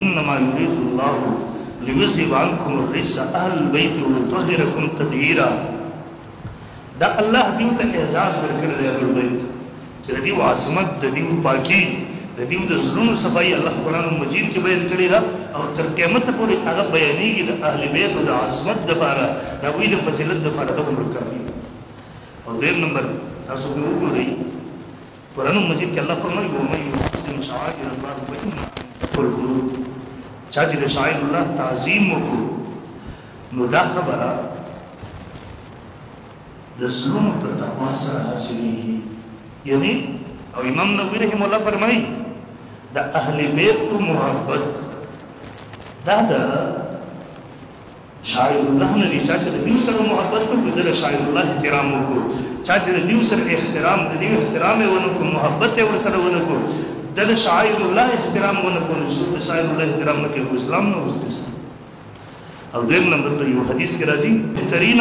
إنما يريد الله ليذهب عنكم الرجس أهل البيت ويطهركم تطهيرا. دا الله دیو ته اعزاز ورکړی دی اهل البيت چې د دیو عظمت د دیو پاکي د دیو د زړونو صفایي الله قرآن مجید کې بیان کړی ده او تر قیامت پورې هغه بیانېږي د اهل بیت او د عظمت دپاره د هغوی د فضیلت دپاره دا عمر کافي. او دریم نمبر تاسو پرې وګورئ قرآن مجید کې الله فرمایي ومن یحسن شعائر الله فإنها القلوب. چا چې د شاعر الله تعظیم وکړو نو دا خبره د زړونو تر تقوا سره حاصلېږي. یعنی او امام نووي رحمه الله فرمایي د اهل بیت محبت دا د شاعر الله نه دی. چا چې د دیو سره محبت وکړو د شاعر الله احترام وکړو. چا چې د دیو سره احترام د دیو احترام یې ونه کړو محبت یې ورسره ونه کړو د شاعر الله احترام ونه کړو نو څوک د شاعر الله احترام نه کوي خو اسلام نه اوس. او دریم نمبر ته یو حدیث کې راځي بهترین